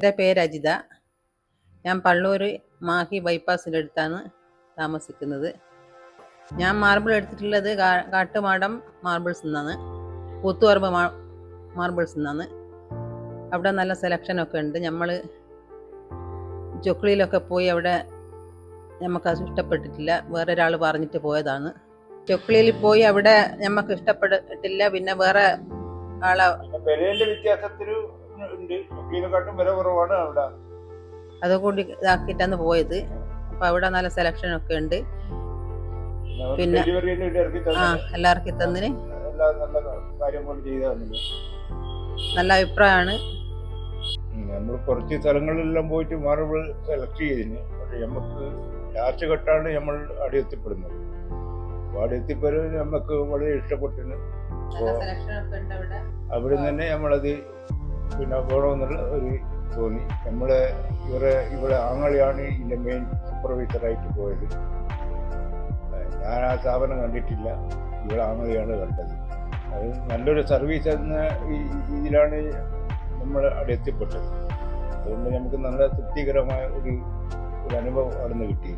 എൻ്റെ പേര് അജിത. ഞാൻ പള്ളൂർ മാഹി ബൈപ്പാസിൻ്റെ അടുത്താണ് താമസിക്കുന്നത്. ഞാൻ മാർബിൾ എടുത്തിട്ടുള്ളത് കാട്ടുമാടം മാർബിൾസ് നിന്നാണ്, കൂത്തുപറമ്പ് മാർബിൾസ് നിന്നാണ്. അവിടെ നല്ല സെലക്ഷനൊക്കെ ഉണ്ട്. നമ്മൾ ചൊക്ലിയിലൊക്കെ പോയി അവിടെ നമുക്കത് ഇഷ്ടപ്പെട്ടിട്ടില്ല, വേറൊരാൾ പറഞ്ഞിട്ട് പോയതാണ്. ചൊക്ലിയിൽ പോയി അവിടെ നമുക്ക് ഇഷ്ടപ്പെട്ടിട്ടില്ല, പിന്നെ വേറെ ആളെ അതുകൂടി ഇതാക്കിയിട്ടാണ് പോയത്. അപ്പം അവിടെ നല്ല സെലക്ഷനൊക്കെ ഉണ്ട്. പിന്നെ എല്ലാവർക്കും തന്നിന് നല്ല അഭിപ്രായമാണ്. നമ്മൾ കുറച്ച് സ്ഥലങ്ങളിലെല്ലാം പോയിട്ട് മാർബിൾ സെലക്ട് ചെയ്തിന്. പക്ഷെ നമുക്ക് ലാസ്റ്റ് ഘട്ടമാണ് നമ്മൾ അവിടെ എത്തിപ്പെടുന്നത്. അപ്പോൾ അവിടെ എത്തിപ്പെടുന്നത് നമുക്ക് വളരെ ഇഷ്ടപ്പെട്ടിന്. അവിടെ നിന്ന് തന്നെ നമ്മളത് പിന്നെ വേണമെന്നുള്ള ഒരു തോന്നി. ഇവിടെ ആങ്ങളിയാണ് ഇതിൻ്റെ മെയിൻ സൂപ്പർവൈസറായിട്ട് പോയത്. ഞാൻ ആ സ്ഥാപനം കണ്ടിട്ടില്ല, ഇവിടെ ആങ്ങളിയാണ് കണ്ടത്. അത് നല്ലൊരു സർവീസ് എന്ന ഇതിലാണ് നമ്മൾ അവിടെ എത്തിപ്പെട്ടത്. അതുകൊണ്ട് നമുക്ക് നല്ല തൃപ്തികരമായ ഒരു അനുഭവം അവിടെ നിന്ന് കിട്ടി.